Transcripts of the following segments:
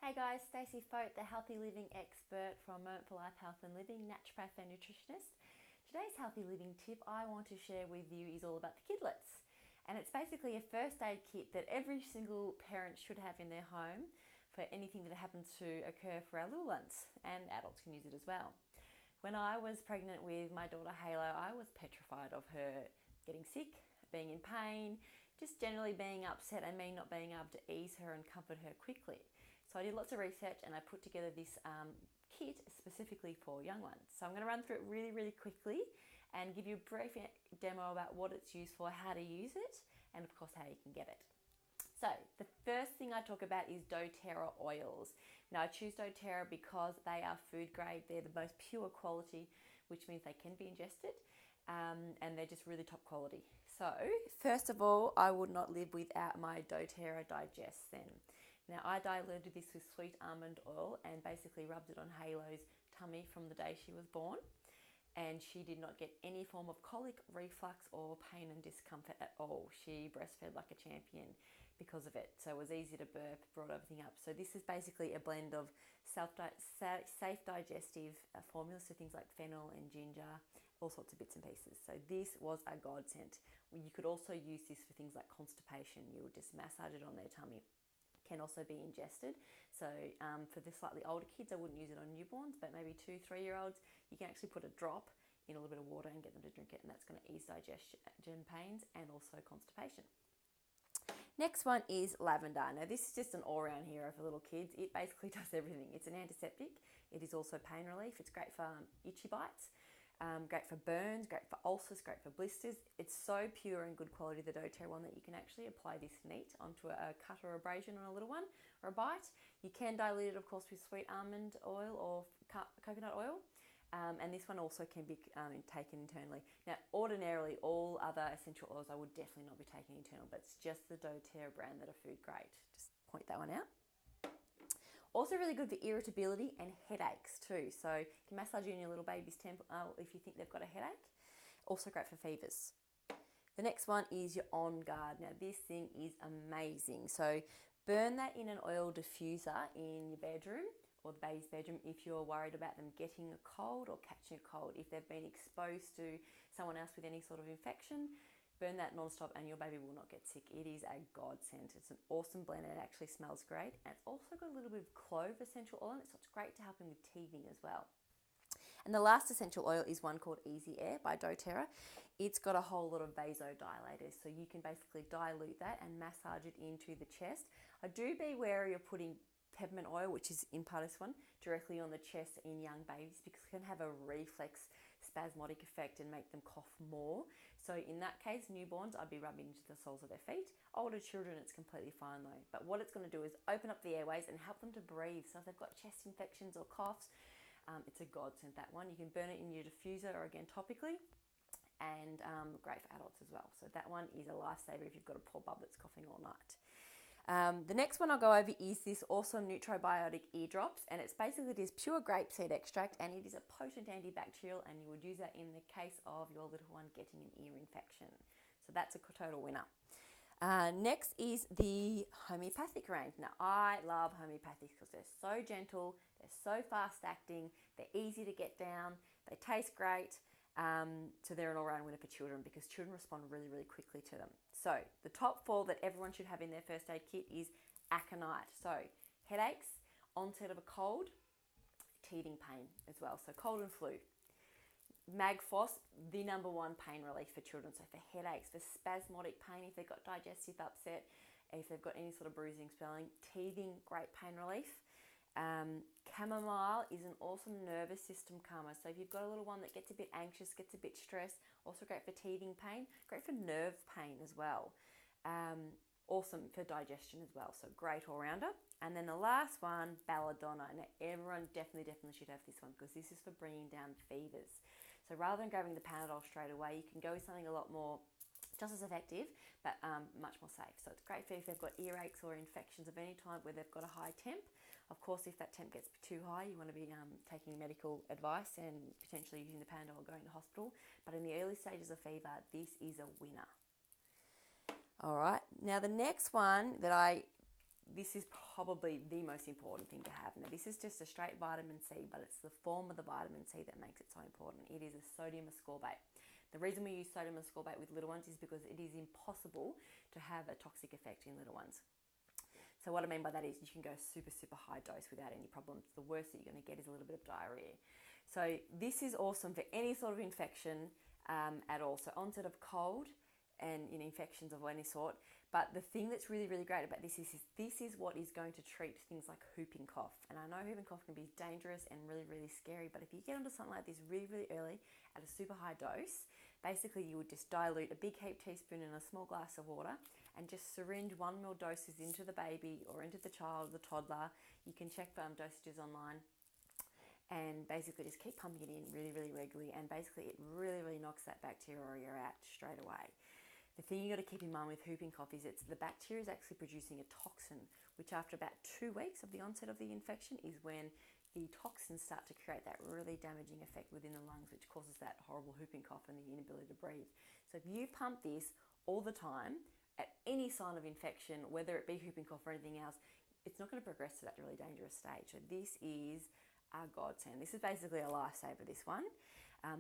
Hey guys, Stacey Foat, the healthy living expert from Moment for Life Health and Living, naturopath and nutritionist. Today's healthy living tip I want to share with you is all about the kidlets. And it's basically a first aid kit that every single parent should have in their home for anything that happens to occur for our little ones, and adults can use it as well. When I was pregnant with my daughter Halo, I was petrified of her getting sick, being in pain, just generally being upset and me not being able to ease her and comfort her quickly. So I did lots of research and I put together this kit specifically for young ones. So I'm going to run through it really quickly and give you a brief demo about what it's used for, how to use it, and of course how you can get it. So the first thing I talk about is doTERRA oils. Now I choose doTERRA because they are food grade. They're the most pure quality, which means they can be ingested, and they're just really top quality. So first of all, I would not live without my doTERRA Digest then. Now I diluted this with sweet almond oil and basically rubbed it on Halo's tummy from the day she was born. And she did not get any form of colic, reflux, or pain and discomfort at all. She breastfed like a champion because of it. So it was easy to burp, brought everything up. So this is basically a blend of safe digestive formulas, so things like fennel and ginger, all sorts of bits and pieces. So this was a godsend. You could also use this for things like constipation. You would just massage it on their tummy. Can also be ingested. So for the slightly older kids, I wouldn't use it on newborns, but maybe 2-3-year-olds, you can actually put a drop in a little bit of water and get them to drink it, and that's going to ease digestion pains and also constipation. Next one is lavender. Now this is just an all-round hero for little kids. It basically does everything. It's an antiseptic. It is also pain relief. It's great for itchy bites. Great for burns, great for ulcers, great for blisters. It's so pure and good quality, the doTERRA one, that you can actually apply this neat onto a cut or abrasion on a little one or a bite. You can dilute it, of course, with sweet almond oil or coconut oil. And this one also can be taken internally. Now, ordinarily, all other essential oils I would definitely not be taking internal, but it's just the doTERRA brand that are food grade. Just point that one out. Also really good for irritability and headaches too. So you can massage in your little baby's temple if you think they've got a headache. Also great for fevers. The next one is your On Guard. Now this thing is amazing. So burn that in an oil diffuser in your bedroom or the baby's bedroom if you're worried about them getting a cold or catching a cold. If they've been exposed to someone else with any sort of infection, burn that non-stop and your baby will not get sick. It is a godsend. It's an awesome blend and it actually smells great. And it's also got a little bit of clove essential oil in it, so it's great to help him with teething as well. And the last essential oil is one called Easy Air by doTERRA. It's got a whole lot of vasodilators, so you can basically dilute that and massage it into the chest. I do be wary of putting peppermint oil, which is in part of this one, directly on the chest in young babies because it can have a reflex spasmodic effect and make them cough more. So in that case, newborns, I'd be rubbing into the soles of their feet. Older children, it's completely fine though. But what it's going to do is open up the airways and help them to breathe. So if they've got chest infections or coughs, it's a godsend, that one. You can burn it in your diffuser or again topically, and great for adults as well. So that one is a lifesaver if you've got a poor bub that's coughing all night. The next one I'll go over is this awesome Nutrobiotic ear drops, and it's basically this pure grapeseed extract, and it is a potent antibacterial, and you would use that in the case of your little one getting an ear infection. So that's a total winner. Next is the homeopathic range. Now I love homeopathic because they're so gentle, they're so fast acting, they're easy to get down, they taste great. So they're an all-round winner for children because children respond really quickly to them. So the top 4 that everyone should have in their first aid kit is aconite. So headaches, onset of a cold, teething pain as well. So cold and flu. Magphos, the number 1 pain relief for children. So for headaches, for spasmodic pain, if they've got digestive upset, if they've got any sort of bruising, swelling, teething, great pain relief. Chamomile is an awesome nervous system calmer. So if you've got a little one that gets a bit anxious, gets a bit stressed, also great for teething pain, great for nerve pain as well. Awesome for digestion as well. So great all-rounder. And then the last one, belladonna. Now everyone definitely should have this one because this is for bringing down fevers. So rather than grabbing the Panadol straight away, you can go with something a lot more just as effective, but much more safe. So it's great for if they've got earaches or infections of any type where they've got a high temp. Of course, if that temp gets too high, you want to be taking medical advice and potentially using the Panadol or going to hospital. But in the early stages of fever, this is a winner. All right, now the next one that I this is probably the most important thing to have. Now, this is just a straight vitamin C, but it's the form of the vitamin C that makes it so important. It is a sodium ascorbate. The reason we use sodium ascorbate with little ones is because it is impossible to have a toxic effect in little ones. So what I mean by that is you can go super, super high dose without any problems. The worst that you're going to get is a little bit of diarrhea. So this is awesome for any sort of infection at all. So onset of cold and infections of any sort. But the thing that's really, really great about this is what is going to treat things like whooping cough. And I know whooping cough can be dangerous and really, really scary, but if you get onto something like this really, really early at a super high dose, basically you would just dilute a big heap teaspoon in a small glass of water and just syringe 1 ml doses into the baby or into the child, the toddler. You can check dosages online and basically just keep pumping it in really, really regularly, and basically it really, really knocks that bacteria out straight away. The thing you got to keep in mind with whooping cough is the bacteria is actually producing a toxin, which after about 2 weeks of the onset of the infection is when the toxins start to create that really damaging effect within the lungs, which causes that horrible whooping cough and the inability to breathe. So if you pump this all the time at any sign of infection, whether it be whooping cough or anything else, it's not going to progress to that really dangerous stage. So this is a godsend. This is basically a lifesaver, this one.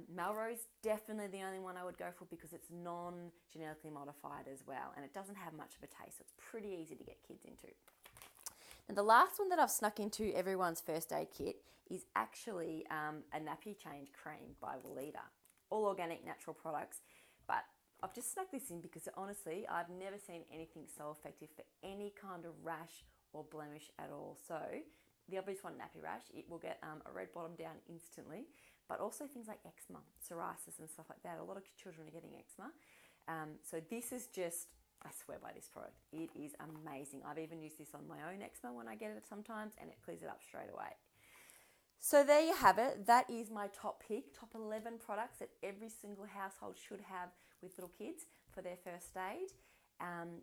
Melrose, definitely the only one I would go for because it's non-genetically modified as well, and it doesn't have much of a taste, so it's pretty easy to get kids into. And the last one that I've snuck into everyone's first aid kit is actually a nappy change cream by Weleda. All organic, natural products, but I've just snuck this in because honestly, I've never seen anything so effective for any kind of rash or blemish at all. So the obvious one, nappy rash, it will get a red bottom down instantly, but also things like eczema, psoriasis and stuff like that. A lot of children are getting eczema. So this is just, I swear by this product. It is amazing. I've even used this on my own eczema when I get it sometimes, and it clears it up straight away. So there you have it. That is my top pick, top 11 products that every single household should have with little kids for their first aid.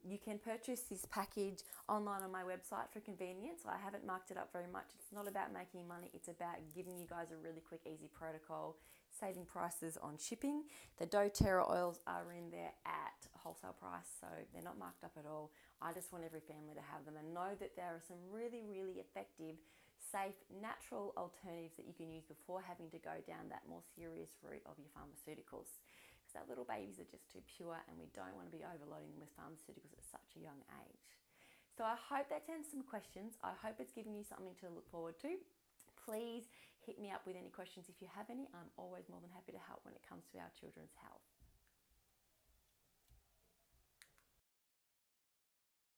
You can purchase this package online on my website for convenience. I haven't marked it up very much. It's not about making money. It's about giving you guys a really quick, easy protocol, saving prices on shipping. The doTERRA oils are in there at wholesale price, so they're not marked up at all. I just want every family to have them and know that there are some really, really effective, safe, natural alternatives that you can use before having to go down that more serious route of your pharmaceuticals. Our little babies are just too pure, and we don't want to be overloading them with pharmaceuticals at such a young age. So I hope that's answered some questions. I hope it's given you something to look forward to. Please hit me up with any questions if you have any. I'm always more than happy to help when it comes to our children's health.